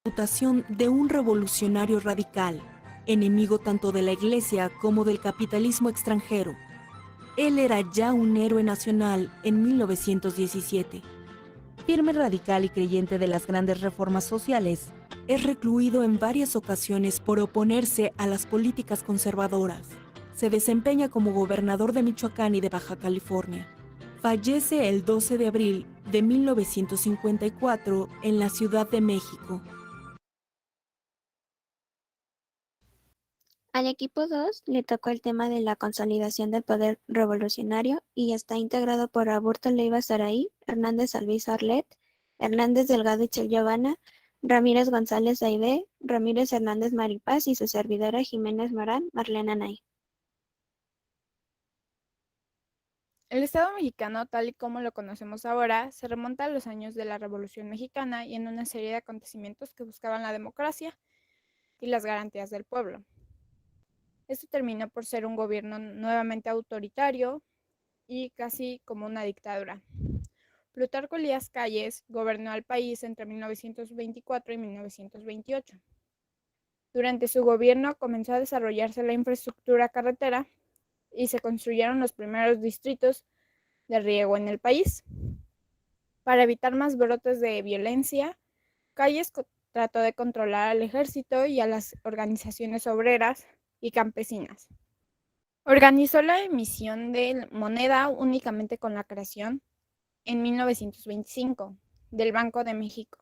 Reputación de un revolucionario radical, enemigo tanto de la Iglesia como del capitalismo extranjero. Él era ya un héroe nacional en 1917. Firme radical y creyente de las grandes reformas sociales, es recluido en varias ocasiones por oponerse a las políticas conservadoras. Se desempeña como gobernador de Michoacán y de Baja California. Fallece el 12 de abril de 1954 en la Ciudad de México. Al equipo 2 le tocó el tema de la consolidación del poder revolucionario y está integrado por Aburto Leiva Saraí, Hernández Alviso Arlet, Hernández Delgado Itzel Giovanna, Ramírez González Aide, Ramírez Hernández Maripaz y su servidora Jiménez Morán, Marlena Nay. El Estado mexicano, tal y como lo conocemos ahora, se remonta a los años de la Revolución Mexicana y en una serie de acontecimientos que buscaban la democracia y las garantías del pueblo. Esto terminó por ser un gobierno nuevamente autoritario y casi como una dictadura. Plutarco Elías Calles gobernó al país entre 1924 y 1928. Durante su gobierno comenzó a desarrollarse la infraestructura carretera y se construyeron los primeros distritos de riego en el país. Para evitar más brotes de violencia, Calles trató de controlar al ejército y a las organizaciones obreras y campesinas. Organizó la emisión de moneda únicamente con la creación, en 1925, del Banco de México.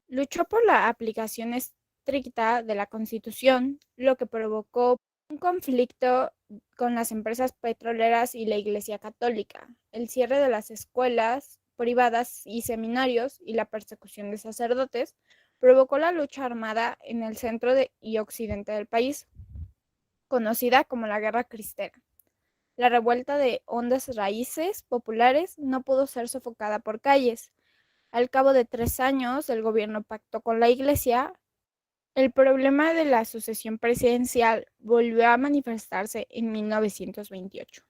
Luchó por la aplicación estricta de la Constitución, lo que provocó un conflicto con las empresas petroleras y la Iglesia Católica, el cierre de las escuelas privadas y seminarios y la persecución de sacerdotes provocó la lucha armada en el centro y occidente del país, conocida como la Guerra Cristera. La revuelta de hondas raíces populares no pudo ser sofocada por Calles. Al cabo de 3 años, el gobierno pactó con la Iglesia. El problema de la sucesión presidencial volvió a manifestarse en 1928.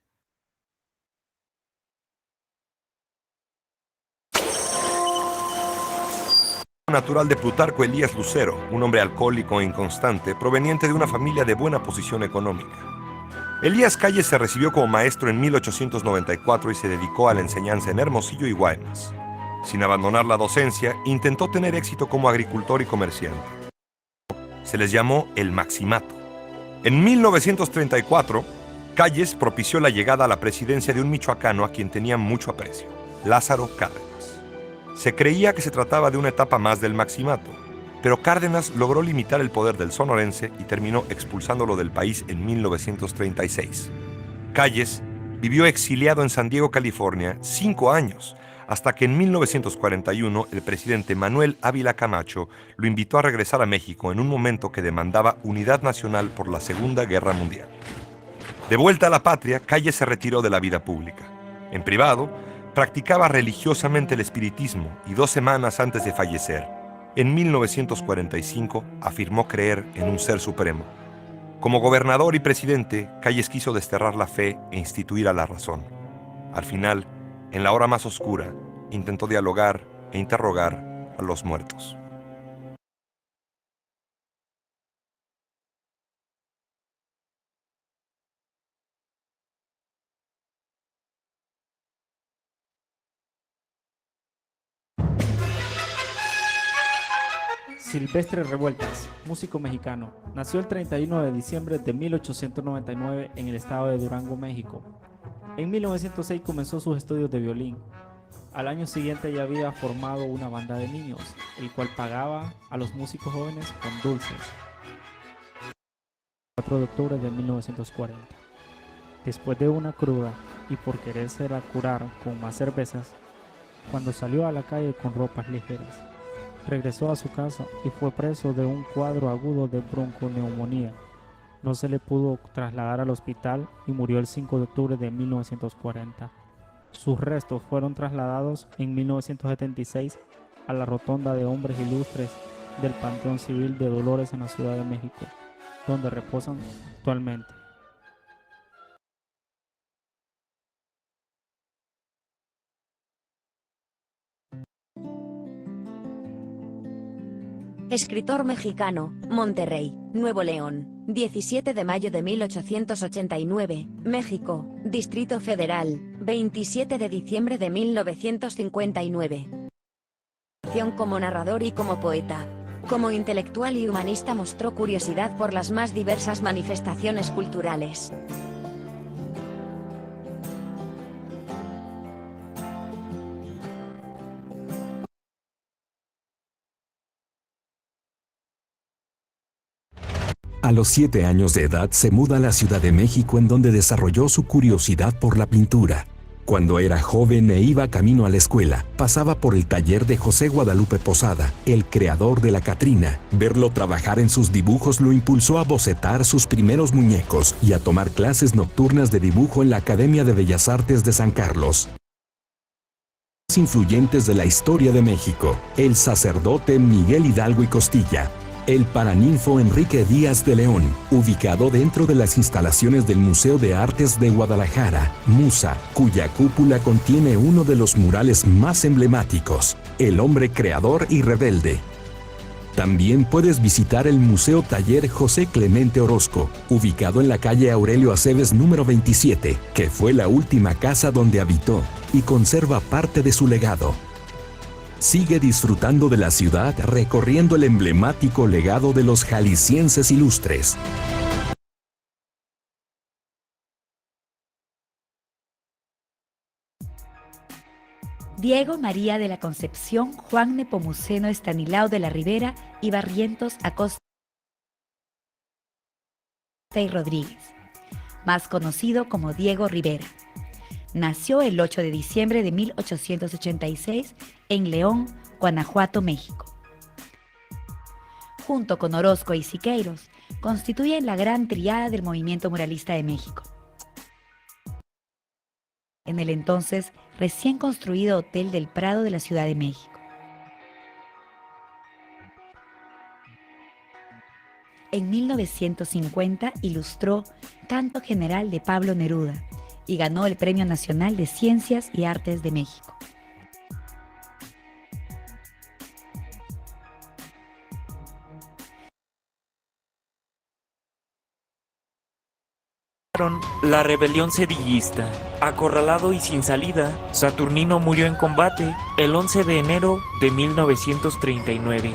Natural de Plutarco Elías Lucero, un hombre alcohólico e inconstante, proveniente de una familia de buena posición económica. Elías Calles se recibió como maestro en 1894 y se dedicó a la enseñanza en Hermosillo y Guaymas. Sin abandonar la docencia, intentó tener éxito como agricultor y comerciante. Se les llamó el Maximato. En 1934, Calles propició la llegada a la presidencia de un michoacano a quien tenía mucho aprecio, Lázaro Cárdenas. Se creía que se trataba de una etapa más del Maximato, pero Cárdenas logró limitar el poder del sonorense y terminó expulsándolo del país en 1936. Calles vivió exiliado en San Diego, California, 5 años, hasta que en 1941 el presidente Manuel Ávila Camacho lo invitó a regresar a México en un momento que demandaba unidad nacional por la Segunda Guerra Mundial. De vuelta a la patria, Calles se retiró de la vida pública. En privado, practicaba religiosamente el espiritismo y 2 semanas antes de fallecer, en 1945, afirmó creer en un ser supremo. Como gobernador y presidente, Calles quiso desterrar la fe e instituir a la razón. Al final, en la hora más oscura, intentó dialogar e interrogar a los muertos. Silvestre Revueltas, músico mexicano. Nació el 31 de diciembre de 1899 en el estado de Durango, México. En 1906 comenzó sus estudios de violín. Al año siguiente ya había formado una banda de niños, el cual pagaba a los músicos jóvenes con dulces. 4 de octubre de 1940. Después de una cruda y por quererse curar con más cervezas, cuando salió a la calle con ropas ligeras, regresó a su casa y fue preso de un cuadro agudo de bronconeumonía. No se le pudo trasladar al hospital y murió el 5 de octubre de 1940. Sus restos fueron trasladados en 1976 a la Rotonda de Hombres Ilustres del Panteón Civil de Dolores en la Ciudad de México, donde reposan actualmente. Escritor mexicano, Monterrey, Nuevo León, 17 de mayo de 1889, México, Distrito Federal, 27 de diciembre de 1959. Como narrador y como poeta. Como intelectual y humanista mostró curiosidad por las más diversas manifestaciones culturales. A los 7 años de edad se muda a la Ciudad de México, en donde desarrolló su curiosidad por la pintura. Cuando era joven e iba camino a la escuela, pasaba por el taller de José Guadalupe Posada, el creador de la Catrina. Verlo trabajar en sus dibujos lo impulsó a bocetar sus primeros muñecos y a tomar clases nocturnas de dibujo en la Academia de Bellas Artes de San Carlos. Más influyentes de la historia de México, el sacerdote Miguel Hidalgo y Costilla. El paraninfo Enrique Díaz de León, ubicado dentro de las instalaciones del Museo de Artes de Guadalajara, MUSA, cuya cúpula contiene uno de los murales más emblemáticos, El hombre creador y rebelde. También puedes visitar el Museo Taller José Clemente Orozco, ubicado en la calle Aurelio Aceves número 27, que fue la última casa donde habitó, y conserva parte de su legado. Sigue disfrutando de la ciudad recorriendo el emblemático legado de los jaliscienses ilustres. Diego María de la Concepción, Juan Nepomuceno Estanislao de la Ribera y Barrientos Acosta y Rodríguez, más conocido como Diego Rivera. Nació el 8 de diciembre de 1886 en León, Guanajuato, México. Junto con Orozco y Siqueiros, constituyen la gran triada del movimiento muralista de México. En el entonces recién construido Hotel del Prado de la Ciudad de México. En 1950 ilustró Canto General de Pablo Neruda y ganó el Premio Nacional de Ciencias y Artes de México. La rebelión sedillista. Acorralado y sin salida, Saturnino murió en combate el 11 de enero de 1939.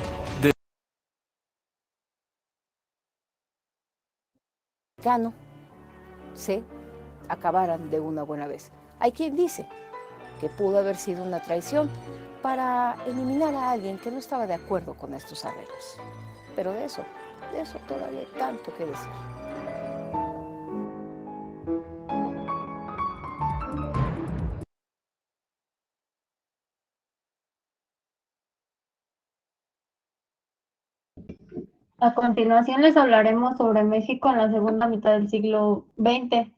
Se acabaran de una buena vez. Hay quien dice que pudo haber sido una traición para eliminar a alguien que no estaba de acuerdo con estos arreglos. Pero de eso todavía hay tanto que decir. A continuación les hablaremos sobre México en la segunda mitad del siglo XX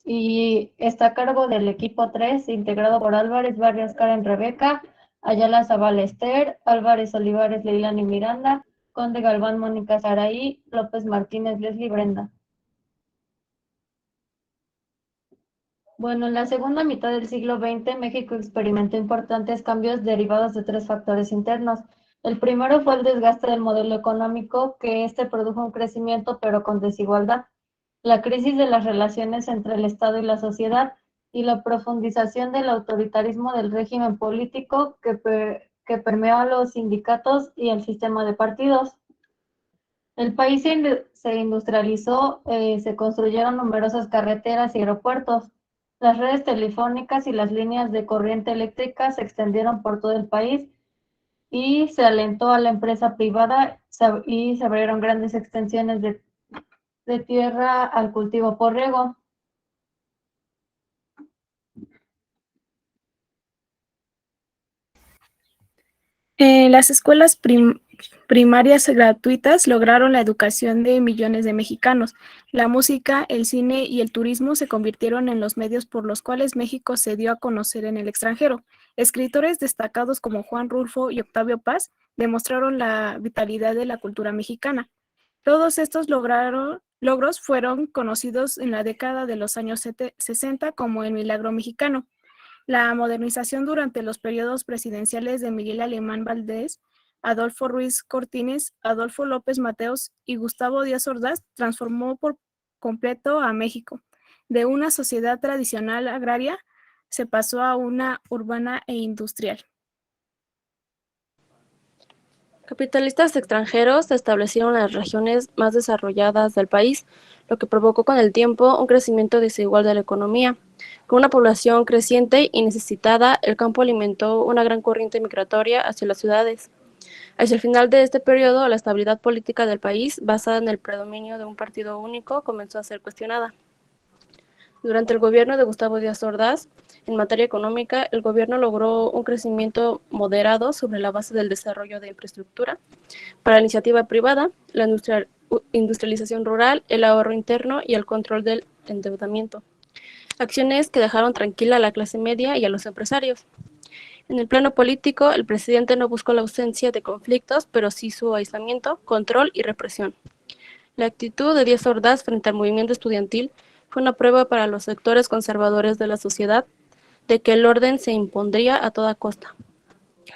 y está a cargo del equipo 3, integrado por Álvarez Barrios Karen Rebeca, Ayala Zavala Esther, Álvarez Olivares Leilani Miranda, Conde Galván Mónica Saraí, López Martínez Leslie Brenda. Bueno, en la segunda mitad del siglo XX, México experimentó importantes cambios derivados de tres factores internos. El primero fue el desgaste del modelo económico, que produjo un crecimiento pero con desigualdad, la crisis de las relaciones entre el Estado y la sociedad y la profundización del autoritarismo del régimen político que permeó a los sindicatos y el sistema de partidos. El país se industrializó, se construyeron numerosas carreteras y aeropuertos. Las redes telefónicas y las líneas de corriente eléctrica se extendieron por todo el país y se alentó a la empresa privada y se abrieron grandes extensiones de tierra al cultivo por riego. Las escuelas primarias gratuitas lograron la educación de millones de mexicanos. La música, el cine y el turismo se convirtieron en los medios por los cuales México se dio a conocer en el extranjero. Escritores destacados como Juan Rulfo y Octavio Paz demostraron la vitalidad de la cultura mexicana. Todos estos logros fueron conocidos en la década de los años 60 como el milagro mexicano. La modernización durante los periodos presidenciales de Miguel Alemán Valdés, Adolfo Ruiz Cortines, Adolfo López Mateos y Gustavo Díaz Ordaz transformó por completo a México. De una sociedad tradicional agraria se pasó a una urbana e industrial. Capitalistas extranjeros se establecieron en las regiones más desarrolladas del país, lo que provocó con el tiempo un crecimiento desigual de la economía. Con una población creciente y necesitada, el campo alimentó una gran corriente migratoria hacia las ciudades. Hacia el final de este periodo, la estabilidad política del país, basada en el predominio de un partido único, comenzó a ser cuestionada. Durante el gobierno de Gustavo Díaz Ordaz, en materia económica, el gobierno logró un crecimiento moderado sobre la base del desarrollo de infraestructura para la iniciativa privada, la industrialización rural, el ahorro interno y el control del endeudamiento. Acciones que dejaron tranquila a la clase media y a los empresarios. En el plano político, el presidente no buscó la ausencia de conflictos, pero sí su aislamiento, control y represión. La actitud de Díaz Ordaz frente al movimiento estudiantil fue una prueba para los sectores conservadores de la sociedad de que el orden se impondría a toda costa.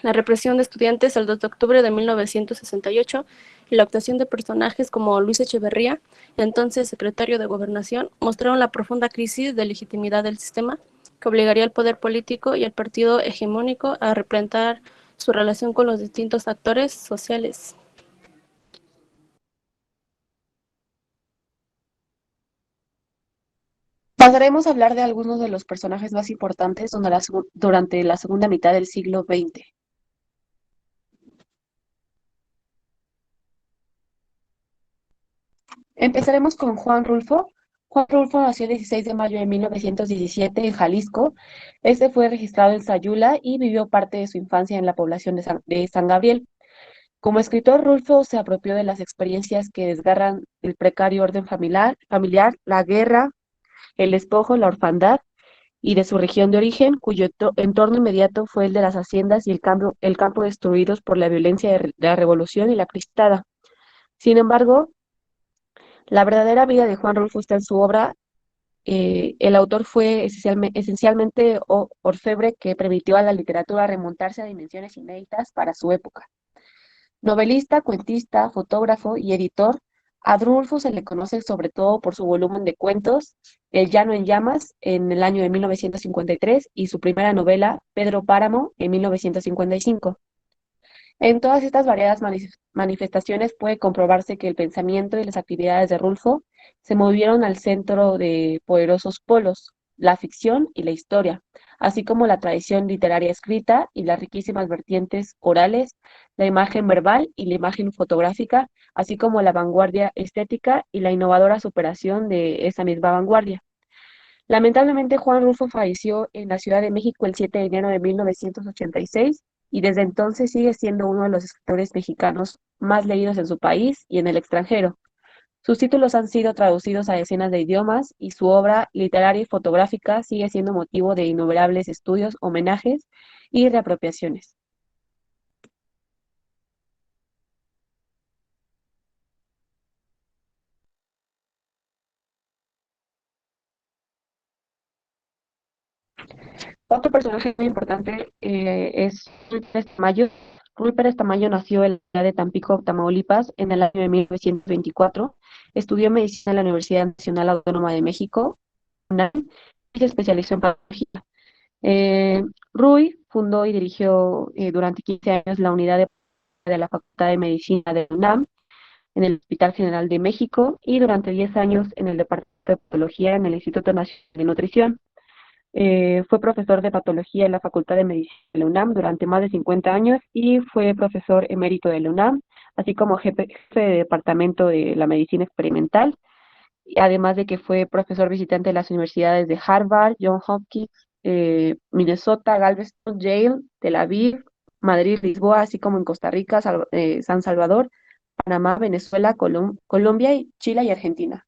La represión de estudiantes el 2 de octubre de 1968 y la actuación de personajes como Luis Echeverría, entonces secretario de Gobernación, mostraron la profunda crisis de legitimidad del sistema que obligaría al poder político y al partido hegemónico a replantear su relación con los distintos actores sociales. Pasaremos a hablar de algunos de los personajes más importantes durante la segunda mitad del siglo XX. Empezaremos con Juan Rulfo. Juan Rulfo nació el 16 de mayo de 1917 en Jalisco. Este fue registrado en Sayula y vivió parte de su infancia en la población de San Gabriel. Como escritor, Rulfo se apropió de las experiencias que desgarran el precario orden familiar, la guerra, el despojo, la orfandad, y de su región de origen, cuyo entorno inmediato fue el de las haciendas y el campo destruidos por la violencia de la revolución y la cristada. Sin embargo, la verdadera vida de Juan Rulfo está en su obra. El autor fue esencialmente orfebre que permitió a la literatura remontarse a dimensiones inéditas para su época. Novelista, cuentista, fotógrafo y editor, A Rulfo se le conoce sobre todo por su volumen de cuentos, El Llano en Llamas, en el año de 1953, y su primera novela, Pedro Páramo, en 1955. En todas estas variadas manifestaciones puede comprobarse que el pensamiento y las actividades de Rulfo se movieron al centro de poderosos polos, la ficción y la historia, así como la tradición literaria escrita y las riquísimas vertientes orales, la imagen verbal y la imagen fotográfica, así como la vanguardia estética y la innovadora superación de esa misma vanguardia. Lamentablemente, Juan Rulfo falleció en la Ciudad de México el 7 de enero de 1986 y desde entonces sigue siendo uno de los escritores mexicanos más leídos en su país y en el extranjero. Sus títulos han sido traducidos a decenas de idiomas y su obra literaria y fotográfica sigue siendo motivo de innumerables estudios, homenajes y reapropiaciones. Otro personaje muy importante es Ruy Pérez Tamayo. Ruy Pérez Tamayo nació en la ciudad de Tampico, Tamaulipas, en el año de 1924. Estudió medicina en la Universidad Nacional Autónoma de México, UNAM, y se especializó en patología. Ruy fundó y dirigió durante 15 años la unidad de la Facultad de Medicina de UNAM, en el Hospital General de México, y durante 10 años en el Departamento de Patología en el Instituto Nacional de Nutrición. Fue profesor de patología en la Facultad de Medicina de la UNAM durante más de 50 años y fue profesor emérito de la UNAM, así como jefe de departamento de la medicina experimental, además de que fue profesor visitante de las universidades de Harvard, Johns Hopkins, Minnesota, Galveston, Yale, Tel Aviv, Madrid, Lisboa, así como en Costa Rica, San Salvador, Panamá, Venezuela, Colombia, Chile y Argentina.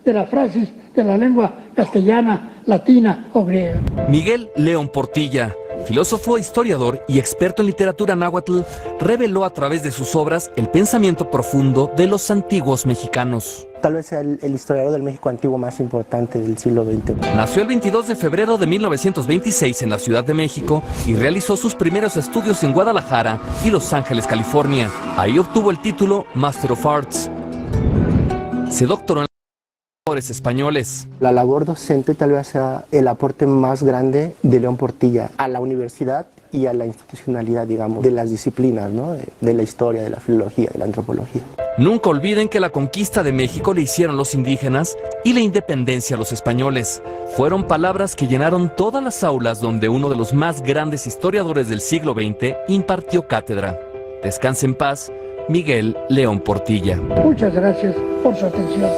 De las frases de la lengua castellana, latina o griega. Miguel León Portilla, filósofo, historiador y experto en literatura náhuatl, reveló a través de sus obras el pensamiento profundo de los antiguos mexicanos. Tal vez sea el historiador del México antiguo más importante del siglo XX. Nació el 22 de febrero de 1926 en la Ciudad de México y realizó sus primeros estudios en Guadalajara y Los Ángeles, California. Ahí obtuvo el título Master of Arts. Se doctoró en autores españoles. La labor docente tal vez sea el aporte más grande de León Portilla a la universidad y a la institucionalidad, digamos, de las disciplinas, ¿no? De la historia, de la filología, de la antropología. Nunca olviden que la conquista de México le hicieron los indígenas y la independencia a los españoles. Fueron palabras que llenaron todas las aulas donde uno de los más grandes historiadores del siglo XX impartió cátedra. Descanse en paz, Miguel León Portilla. Muchas gracias por su atención.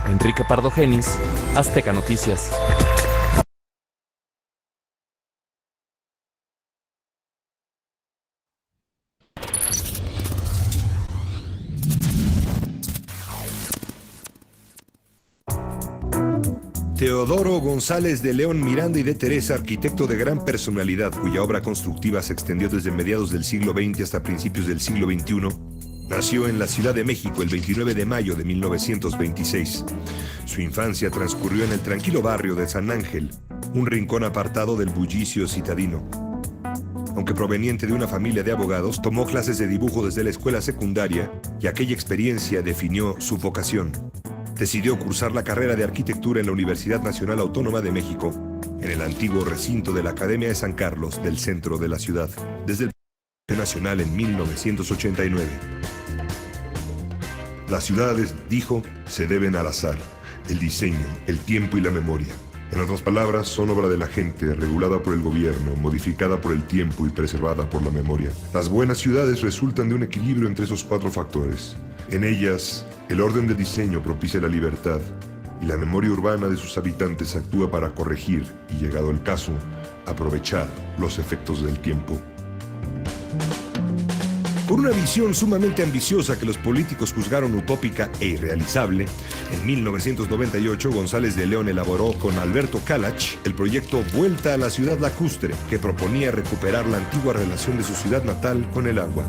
Enrique Pardo Genis, Azteca Noticias. Teodoro González de León Miranda y de Teresa, arquitecto de gran personalidad, cuya obra constructiva se extendió desde mediados del siglo XX hasta principios del siglo XXI, nació en la Ciudad de México el 29 de mayo de 1926. Su infancia transcurrió en el tranquilo barrio de San Ángel, un rincón apartado del bullicio citadino. Aunque proveniente de una familia de abogados, tomó clases de dibujo desde la escuela secundaria y aquella experiencia definió su vocación. Decidió cursar la carrera de arquitectura en la Universidad Nacional Autónoma de México, en el antiguo recinto de la Academia de San Carlos del centro de la ciudad, desde el Palacio Nacional en 1989. Las ciudades, dijo, se deben al azar, el diseño, el tiempo y la memoria. En otras palabras, son obra de la gente, regulada por el gobierno, modificada por el tiempo y preservada por la memoria. Las buenas ciudades resultan de un equilibrio entre esos 4 factores. En ellas, el orden de diseño propicia la libertad y la memoria urbana de sus habitantes actúa para corregir y, llegado el caso, aprovechar los efectos del tiempo. Con una visión sumamente ambiciosa que los políticos juzgaron utópica e irrealizable, en 1998 González de León elaboró con Alberto Kalach el proyecto Vuelta a la Ciudad Lacustre, que proponía recuperar la antigua relación de su ciudad natal con el agua.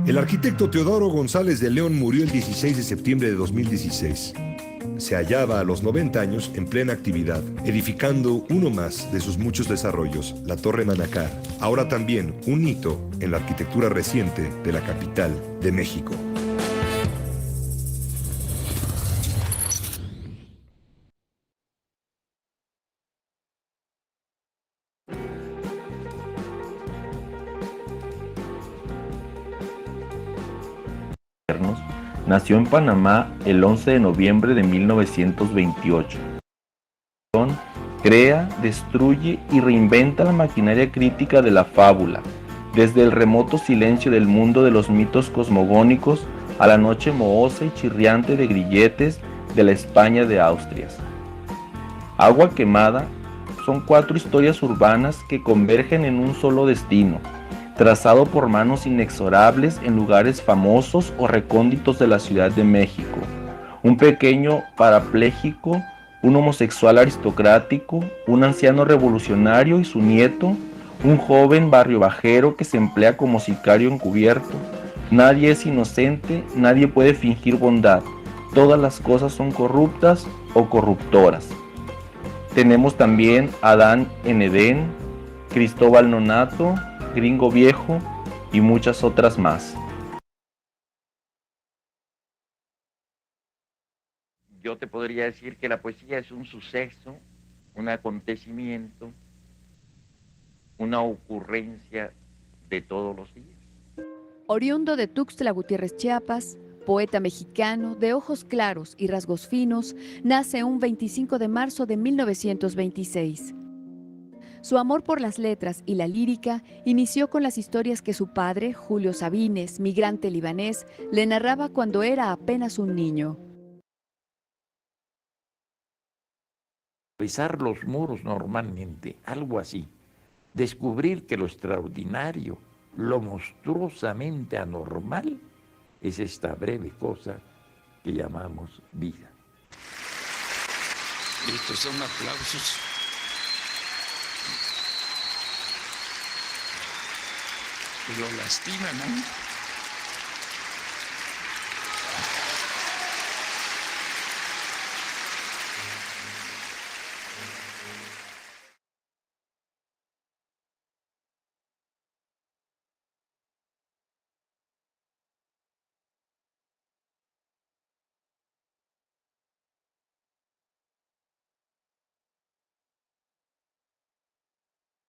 El arquitecto Teodoro González de León murió el 16 de septiembre de 2016. se hallaba a los 90 años en plena actividad, edificando uno más de sus muchos desarrollos, la Torre Manacar, ahora también un hito en la arquitectura reciente de la capital de México. Nació en Panamá el 11 de noviembre de 1928. Crea, destruye y reinventa la maquinaria crítica de la fábula, desde el remoto silencio del mundo de los mitos cosmogónicos a la noche mohosa y chirriante de grilletes de la España de Austrias. Agua Quemada son 4 historias urbanas que convergen en un solo destino, trazado por manos inexorables en lugares famosos o recónditos de la Ciudad de México. Un pequeño parapléjico, un homosexual aristocrático, un anciano revolucionario y su nieto, un joven barrio bajero que se emplea como sicario encubierto. Nadie es inocente, nadie puede fingir bondad. Todas las cosas son corruptas o corruptoras. Tenemos también Adán en Edén, Cristóbal Nonato, Gringo Viejo y muchas otras más. Yo te podría decir que la poesía es un suceso, un acontecimiento, una ocurrencia de todos los días. Oriundo de Tuxtla Gutiérrez, Chiapas, poeta mexicano de ojos claros y rasgos finos, nace un 25 de marzo de 1926. Su amor por las letras y la lírica inició con las historias que su padre, Julio Sabines, migrante libanés, le narraba cuando era apenas un niño. Pisar los muros normalmente, algo así. Descubrir que lo extraordinario, lo monstruosamente anormal, es esta breve cosa que llamamos vida. Estos son aplausos. Lo lastiman, ¿no?